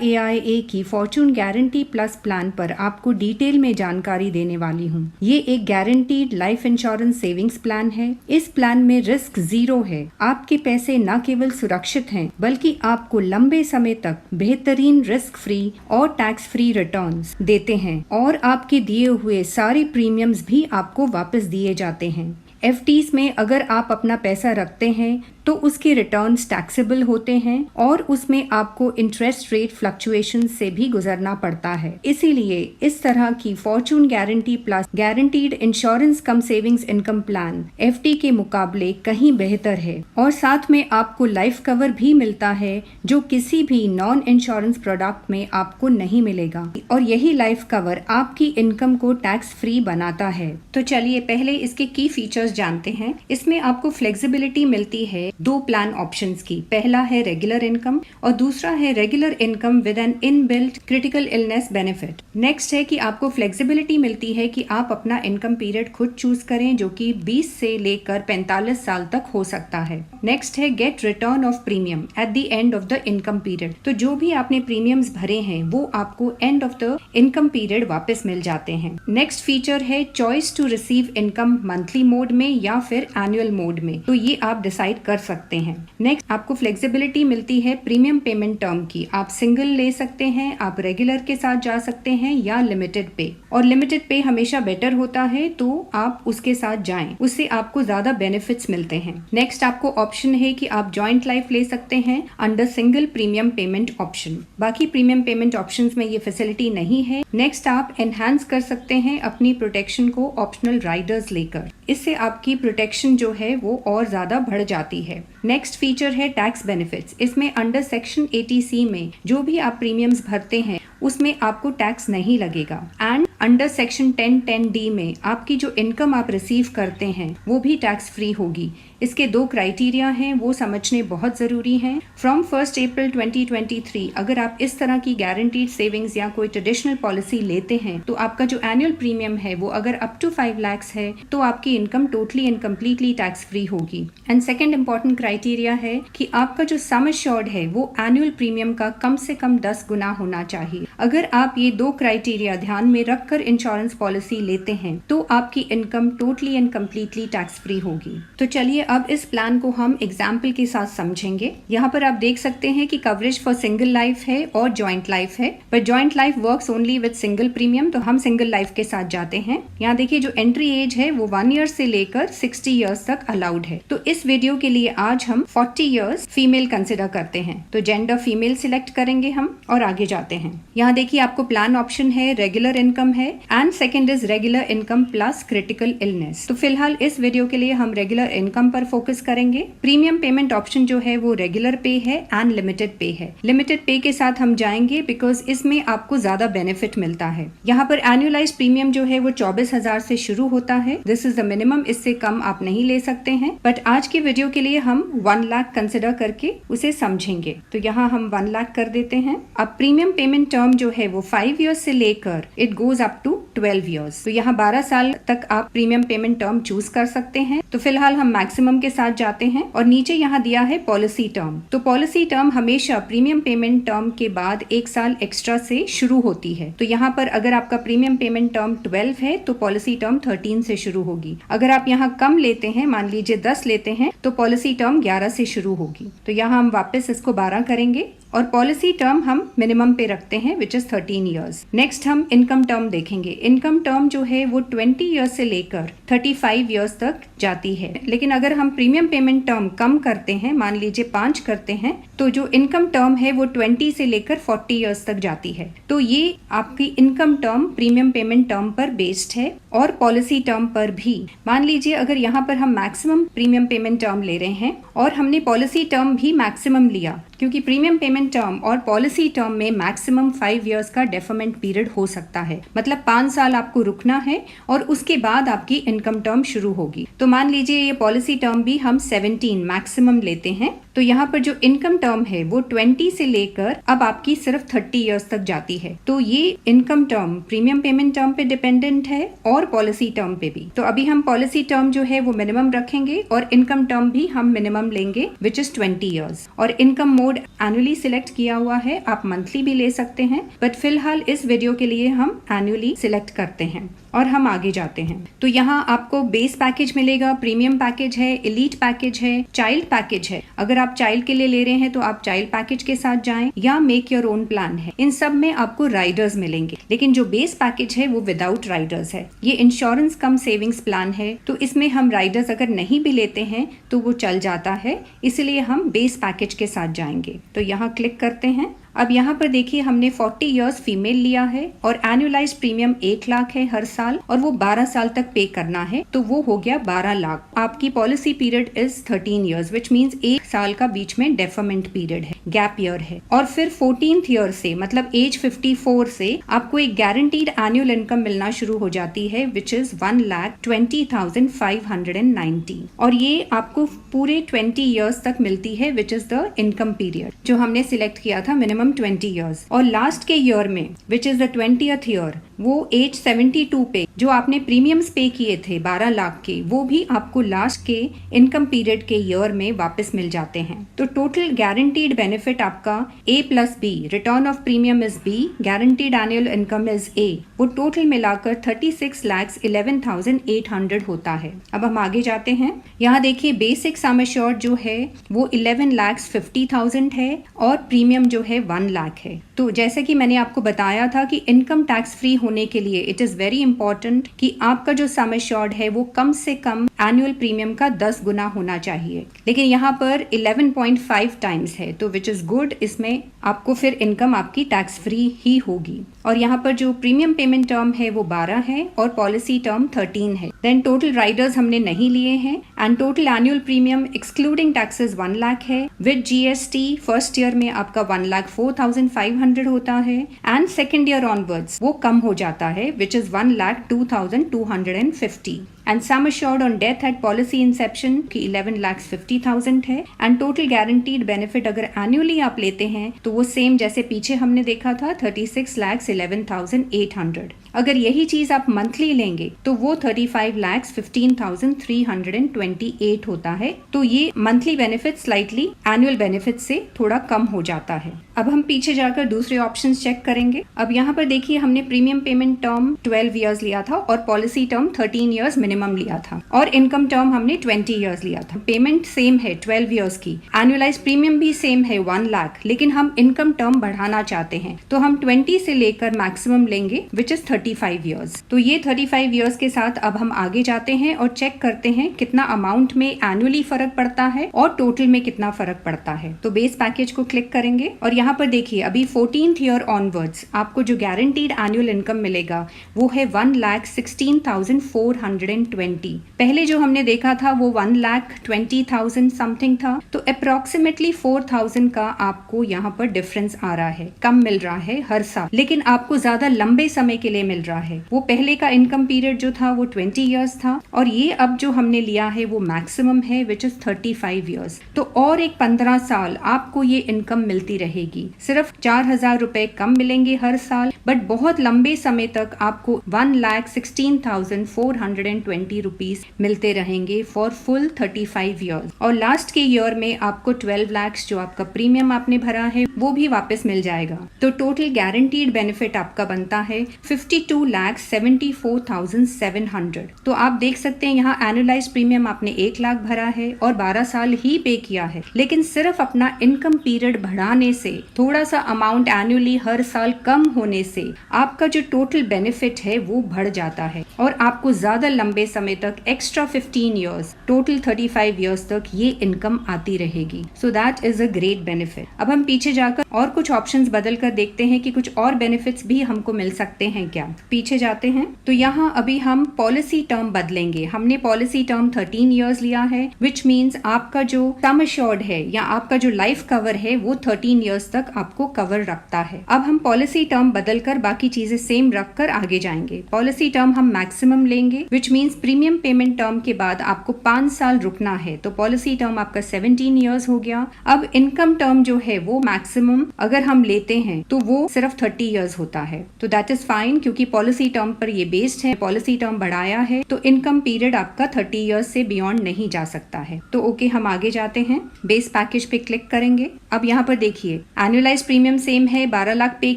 AIA की fortune guarantee plus plan पर आपको डिटेल में जानकारी देने वाली हूँ। ये एक guaranteed life insurance savings plan है। इस प्लान में रिस्क जीरो है। आपके पैसे न केवल सुरक्षित हैं, बल्कि आपको लंबे समय तक बेहतरीन रिस्क फ्री और टैक्स फ्री रिटर्न्स देते हैं और आपके दिए हुए सारे प्रीमियम्स भी आपको वापस दिए जाते हैं। FDs में अगर आप अपना पैसा रखते हैं तो उसके रिटर्न्स टैक्सेबल होते हैं और उसमें आपको इंटरेस्ट रेट फ्लक्चुएशन से भी गुजरना पड़ता है। इसीलिए इस तरह की fortune guarantee plus guaranteed insurance cum savings income plan FD के मुकाबले कहीं बेहतर है और साथ में आपको लाइफ कवर भी मिलता है जो किसी भी नॉन इंश्योरेंस प्रोडक्ट में आपको नहीं मिलेगा और यही लाइफ कवर आपकी इनकम को टैक्स फ्री बनाता है। तो चलिए पहले इसके की फीचर्स जानते हैं। इसमें आपको फ्लेक्सिबिलिटी मिलती है दो प्लान ऑप्शंस की। पहला है रेगुलर इनकम और दूसरा है regular income with N inbuilt critical illness benefit. Next है कि आपको फ्लेक्सिबिलिटी मिलती है कि आप अपना इनकम पीरियड खुद चूज करें जो कि 20 से लेकर 45 साल तक हो सकता है। नेक्स्ट है get return of premium at the end of the income period. तो जो भी आपने प्रीमियम्स भरे हैं वो आपको end of the income period वापस मिल जाते हैं। नेक्स्ट फीचर है choice to receive income monthly mode में या फिर एनुअल मोड में, तो ये आप डिसाइड कर सकते हैं। नेक्स्ट आपको फ्लेक्सिबिलिटी मिलती है प्रीमियम पेमेंट टर्म की। आप सिंगल ले सकते हैं, आप रेगुलर के साथ जा सकते हैं या लिमिटेड पे, और लिमिटेड पे हमेशा बेटर होता है तो आप उसके साथ जाएं, उससे आपको ज्यादा बेनिफिट्स मिलते हैं। नेक्स्ट आपको ऑप्शन है कि आप जॉइंट लाइफ ले सकते हैं under single premium payment option. बाकी प्रीमियम पेमेंट ऑप्शंस में ये फैसिलिटी नहीं है। नेक्स्ट आप एनहांस कर सकते हैं अपनी प्रोटेक्शन को ऑप्शनल राइडर्स लेकर। इससे आपकी प्रोटेक्शन जो है वो और ज्यादा बढ़ जाती है। नेक्स्ट फीचर है टैक्स बेनिफिट्स। इसमें अंडर सेक्शन 80C में जो भी आप प्रीमियम्स भरते हैं उसमें आपको टैक्स नहीं लगेगा एंड अंडर सेक्शन 1010D में आपकी जो इनकम आप रिसीव करते हैं वो भी टैक्स फ्री होगी। इसके दो क्राइटेरिया हैं, वो समझने बहुत जरूरी हैं। फ्रॉम 1 अप्रैल 2023 अगर आप इस तरह की गारंटीड सेविंग्स या कोई ट्रेडिशनल पॉलिसी लेते हैं तो आपका जो एनुअल प्रीमियम है वो अगर अप टू 5 लाख है तो आपकी income totally and completely tax free होगी। एंड सेकेंड इंपॉर्टेंट क्राइटेरिया है कि आपका जो सम एश्योर्ड है वो एनुअल प्रीमियम का कम से कम 10 गुना होना चाहिए। अगर आप ये दो क्राइटेरिया ध्यान में रखकर इंश्योरेंस पॉलिसी लेते हैं तो आपकी income totally and completely tax free होगी। तो चलिए अब इस प्लान को हम एग्जाम्पल के साथ समझेंगे। यहाँ पर आप देख सकते हैं कि कवरेज फॉर सिंगल लाइफ है और जॉइंट लाइफ है, butt joint life works only with single premium, तो हम सिंगल लाइफ के साथ जाते हैं। यहाँ देखिए जो एंट्री एज है वो 1 ईयर से लेकर 60 ईयर्स तक अलाउड है। तो इस वीडियो के लिए आज हम 40 ईयर्स फीमेल कंसिडर करते हैं, तो जेंडर फीमेल सिलेक्ट करेंगे हम और आगे जाते हैं। यहाँ देखिए आपको प्लान ऑप्शन है रेगुलर इनकम है and second is regular income plus critical illness. तो फिलहाल इस वीडियो के लिए हम रेगुलर इनकम पर फोकस करेंगे। प्रीमियम पेमेंट ऑप्शन जो है वो रेगुलर पे है एंड लिमिटेड पे है। लिमिटेड पे के साथ हम जाएंगे बिकॉज इसमें आपको ज्यादा बेनिफिट मिलता है। यहाँ पर एनुअलाइज प्रीमियम जो है वो 24,000 से शुरू होता है। दिस इज द मिनिमम, इससे कम आप नहीं ले सकते हैं। बट आज की वीडियो के लिए हम 1 लाख कंसिडर करके उसे समझेंगे। तो यहाँ हम 1 लाख कर देते हैं। अब प्रीमियम पेमेंट टर्म जो है वो 5 ईयर्स से लेकर it goes up to 12 years. तो यहाँ 12 साल तक आप प्रीमियम पेमेंट टर्म चूज कर सकते हैं। तो फिलहाल हम मैक्सिमम के साथ जाते हैं और नीचे यहाँ दिया है पॉलिसी टर्म। तो पॉलिसी टर्म हमेशा प्रीमियम पेमेंट टर्म के बाद 1 साल एक्स्ट्रा से शुरू होती है। तो यहाँ पर अगर आपका प्रीमियम पेमेंट टर्म 12 है तो पॉलिसी टर्म 13 से शुरू होगी। अगर आप यहाँ कम लेते हैं, मान लीजिए 10 लेते हैं, तो पॉलिसी टर्म 11 से शुरू होगी। तो यहाँ हम वापस इसको 12 करेंगे और पॉलिसी टर्म हम मिनिमम पे रखते हैं विच इज 13 ईयर्स। नेक्स्ट हम इनकम टर्म देखेंगे। इनकम टर्म जो है वो 20 ईयर्स से लेकर 35 ईयर्स तक जाती है। लेकिन अगर हम प्रीमियम पेमेंट टर्म कम करते हैं, मान लीजिए 5 करते हैं, तो जो इनकम टर्म है वो 20 से लेकर 40 ईयर्स तक जाती है। तो ये आपकी income term premium payment term पर बेस्ड है और पॉलिसी टर्म पर भी। मान लीजिए अगर यहाँ पर हम मैक्सिमम प्रीमियम पेमेंट टर्म ले रहे हैं और हमने पॉलिसी टर्म भी मैक्सिमम लिया, क्योंकि प्रीमियम पेमेंट टर्म और पॉलिसी टर्म में मैक्सिमम 5 इयर्स का डेफरमेंट पीरियड हो सकता है। मतलब 5 साल आपको रुकना है और उसके बाद आपकी इनकम टर्म शुरू होगी। तो मान लीजिए ये पॉलिसी टर्म भी हम 17 मैक्सिमम लेते हैं, तो तो यहाँ पर जो इनकम टर्म है वो 20 से लेकर अब आपकी सिर्फ 30 ईयर्स तक जाती है। तो ये income term premium payment term पे डिपेंडेंट है और पॉलिसी टर्म पे भी। तो अभी हम पॉलिसी टर्म जो है वो मिनिमम रखेंगे और इनकम टर्म भी हम मिनिमम लेंगे विच इज 20 ईयर्स। और इनकम मोड एनुअली सिलेक्ट किया हुआ है, आप मंथली भी ले सकते हैं, बट फिलहाल इस वीडियो के लिए हम एनुअली सिलेक्ट करते हैं और हम आगे जाते हैं। तो यहाँ आपको बेस पैकेज मिलेगा, प्रीमियम पैकेज है, एलीट पैकेज है, चाइल्ड पैकेज है। अगर आप चाइल्ड के लिए ले रहे हैं तो आप चाइल्ड पैकेज के साथ जाएं या मेक योर ओन प्लान है। इन सब में आपको राइडर्स मिलेंगे, लेकिन जो बेस पैकेज है वो विदाउट राइडर्स है। ये इंश्योरेंस कम सेविंग्स प्लान है, तो इसमें हम राइडर्स अगर नहीं भी लेते हैं तो वो चल जाता है, इसलिए हम बेस पैकेज के साथ जाएंगे। तो यहाँ क्लिक करते हैं। अब यहाँ पर देखिए हमने 40 इयर्स फीमेल लिया है और एनुअलाइज्ड प्रीमियम 1 लाख है हर साल और वो 12 साल तक पे करना है, तो वो हो गया 12 लाख। आपकी policy period is 13 years which means 1 साल का बीच में डेफरमेंट पीरियड है, गैप ईयर है। और फिर 14th ईयर से मतलब एज 54 से आपको एक गारंटीड एनुअल इनकम मिलना शुरू हो जाती है विच इज 1,20,590 और ये आपको पूरे 20 इयर्स तक मिलती है which is the income period जो हमने सिलेक्ट किया था मिनिमम 20 इयर्स। और लास्ट के ईयर में which is the 20th year वो एज 72 पे जो आपने प्रीमियम्स पे किए थे 12 लाख के, वो भी आपको लास्ट के इनकम पीरियड के ईयर में वापस मिल जाते हैं। तो टोटल गारंटीड बेनिफिट आपका A+B, return of premium is B, guaranteed annual income is A, वो टोटल मिलाकर 36,11,800 होता है। अब हम आगे जाते हैं। यहाँ देखिए बेसिक सम एश्योर्ड जो है वो 11,50,000 है और प्रीमियम जो है 1 लाख है। तो जैसे कि मैंने आपको बताया था कि इनकम टैक्स फ्री होने के लिए इट इज वेरी इंपॉर्टेंट कि आपका जो सम एश्योर्ड है वो कम से कम एनुअल प्रीमियम का 10 गुना होना चाहिए, लेकिन यहाँ पर 11.5 टाइम्स है, तो विच इज गुड। इसमें आपको फिर इनकम आपकी टैक्स फ्री ही होगी। और यहाँ पर जो प्रीमियम पेमेंट टर्म है वो 12 है और पॉलिसी टर्म 13 है। देन टोटल राइडर्स हमने नहीं लिए हैं and total annual premium excluding taxes 1 lakh है। विद GST फर्स्ट ईयर में आपका 1,04,500 होता है एंड सेकेंड ईयर ऑनवर्ड्स वो कम हो जाता है which is 1,02,250 and sum assured on death eight policy Inception की 11,50,000 है एंड टोटल गारंटीड बेनिफिट अगर एनुअली आप लेते हैं तो वो सेम जैसे पीछे हमने देखा था 36,11,800। अगर यही चीज आप मंथली लेंगे तो वो 35,15,328 होता है। तो ये monthly benefit slightly annual benefit से थोड़ा कम हो जाता है। अब हम पीछे जाकर दूसरे ऑप्शंस चेक करेंगे। अब यहाँ पर देखिए हमने प्रीमियम पेमेंट टर्म 12 इयर्स लिया था और पॉलिसी टर्म 13 इयर्स मिनिमम लिया था और इनकम टर्म हमने 20 इयर्स लिया था। पेमेंट सेम है 12 इयर्स की, एनुअलाइज प्रीमियम भी सेम है 1 लाख, लेकिन हम इनकम टर्म बढ़ाना चाहते हैं तो हम 20 से लेकर मैक्सिमम लेंगे विच इज 35 इयर्स। तो ये 35 इयर्स के साथ अब हम आगे जाते हैं और चेक करते हैं कितना अमाउंट में एनुअली फर्क पड़ता है और टोटल में कितना फर्क पड़ता है। तो बेस पैकेज को क्लिक करेंगे और यहाँ पर देखिए अभी 14th ईयर ऑनवर्ड्स आपको जो गारंटीड एनुअल इनकम मिलेगा वो है 1,16,420। पहले जो हमने देखा था वो 1,20,000 समथिंग था, तो अप्रोक्सीमेटली 4,000 का आपको यहाँ पर डिफरेंस आ रहा है, कम मिल रहा है हर साल, लेकिन आपको ज्यादा लंबे समय के लिए मिल रहा है। वो पहले का इनकम पीरियड जो था वो 20 इयर्स था और ये अब जो हमने लिया है वो मैक्सिमम है विच इज 35 इयर्स। तो और एक 15 साल आपको ये इनकम मिलती रहेगी। सिर्फ 4,000 रुपए कम मिलेंगे हर साल, बट बहुत लंबे समय तक आपको 1,16,420 रुपीज मिलते रहेंगे फॉर फुल 35 इयर्स। और लास्ट के ईयर में आपको 12 लाख जो आपका प्रीमियम आपने भरा है वो भी वापस मिल जाएगा। तो टोटल गारंटीड बेनिफिट आपका बनता है 52,74,700। तो आप देख सकते हैं यहाँ एनुअलाइज प्रीमियम आपने 1 लाख भरा है और 12 साल ही पे किया है, लेकिन सिर्फ अपना इनकम पीरियड बढ़ाने से, थोड़ा सा अमाउंट एनुअली हर साल कम होने से आपका जो टोटल बेनिफिट है वो बढ़ जाता है और आपको ज्यादा लंबे समय तक एक्स्ट्रा 15 इयर्स, टोटल 35 इयर्स तक ये इनकम आती रहेगी। So that is a great benefit. अब हम पीछे जाकर और कुछ ऑप्शंस बदल कर देखते हैं कि कुछ और बेनिफिट्स भी हमको मिल सकते हैं क्या। पीछे जाते हैं तो यहाँ अभी हम पॉलिसी टर्म बदलेंगे। हमने पॉलिसी टर्म 13 इयर्स लिया है विच मीन्स आपका जो सम एश्योर्ड है या आपका जो लाइफ कवर है वो 13 इयर्स ईयर्स तक आपको कवर रखता है। अब हम पॉलिसी टर्म बदलकर बाकी चीजें सेम रखकर आगे जाएंगे। पॉलिसी टर्म हम मैक्सिमम लेंगे, which means premium payment term के बाद आपको 5 साल रुकना है, तो पॉलिसी टर्म आपका 17 ईयर्स हो गया। अब इनकम टर्म जो है वो मैक्सिमम अगर हम लेते हैं तो वो सिर्फ 30 ईयर्स होता है, तो दैट इज फाइन, क्योंकि पॉलिसी टर्म पर ये बेस्ड है। पॉलिसी टर्म बढ़ाया है तो इनकम पीरियड आपका 30 ईयर्स से बियॉन्ड नहीं जा सकता है। तो ओके, हम आगे जाते हैं, बेस पैकेज पे क्लिक करेंगे। अब यहाँ पर देखिए एनुअलाइज प्रीमियम सेम है, 12 लाख पे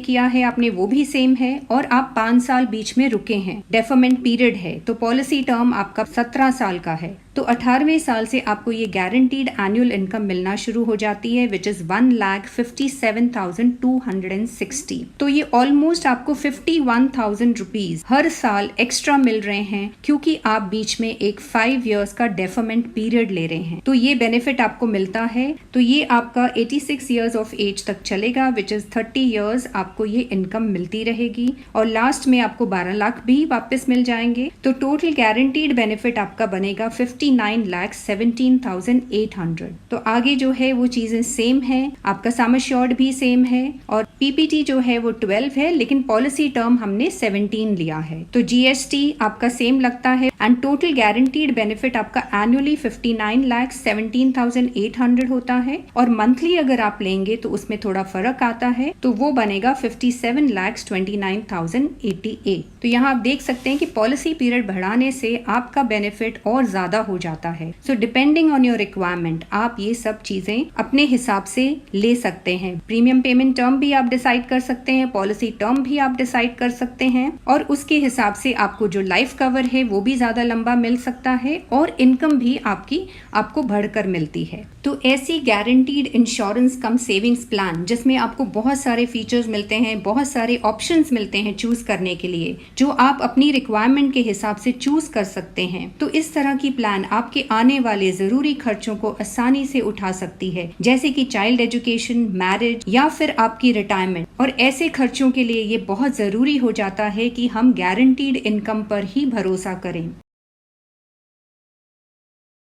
किया है आपने, वो भी सेम है, और आप 5 साल बीच में रुके हैं, डेफरमेंट पीरियड है, तो पॉलिसी टर्म आपका 17 साल का है। तो 18वें साल से आपको ये गारंटीड एनुअल इनकम मिलना शुरू हो जाती है, विच इज 1,57,260। तो ये ऑलमोस्ट आपको 51,000 रुपीज हर साल एक्स्ट्रा मिल रहे हैं, क्योंकि आप बीच में एक 5 इयर्स का डेफरमेंट पीरियड ले रहे हैं। तो ये बेनिफिट आपको मिलता है। तो ये आपका 86 ईयर्स ऑफ एज तक चलेगा, विच इज 30 इयर्स आपको ये इनकम मिलती रहेगी, और लास्ट में आपको 12 लाख भी वापस मिल जाएंगे। तो टोटल गारंटीड बेनिफिट आपका बनेगा 59,17,800। तो आगे जो है वो चीजें सेम है, आपका सम एश्योर्ड भी सेम है, और पीपीटी जो है वो 12 है, लेकिन पॉलिसी टर्म हमने 17 लिया है। तो जीएसटी आपका सेम लगता है, एंड टोटल गारंटीड बेनिफिट आपका एनुअली 59,17,800 होता है, और मंथली अगर आप लेंगे तो उसमें थोड़ा फर्क आता है, तो वो बनेगा 57,29,088। तो यहाँ आप देख सकते हैं कि पॉलिसी पीरियड बढ़ाने से आपका बेनिफिट और ज्यादा हो जाता है। So depending on your requirement आप ये सब चीजें अपने हिसाब से ले सकते हैं। प्रीमियम पेमेंट टर्म भी आप डिसाइड कर सकते हैं, पॉलिसी टर्म भी आप डिसाइड कर सकते हैं, और उसके हिसाब से आपको जो लाइफ कवर है वो भी ज्यादा लंबा मिल सकता है, और इनकम भी आपको बढ़कर मिलती है। तो ऐसी guaranteed insurance cum savings plan जिसमें आपको बहुत सारे फीचर्स मिलते हैं, बहुत सारे ऑप्शंस मिलते हैं चूज करने के लिए, जो आप अपनी रिक्वायरमेंट के हिसाब से चूज कर सकते हैं। तो इस तरह की प्लान आपके आने वाले जरूरी खर्चों को आसानी से उठा सकती है, जैसे कि चाइल्ड एजुकेशन, मैरिज, या फिर आपकी रिटायरमेंट। और ऐसे खर्चों के लिए ये बहुत जरूरी हो जाता है कि हम गारंटीड इनकम पर ही भरोसा करें।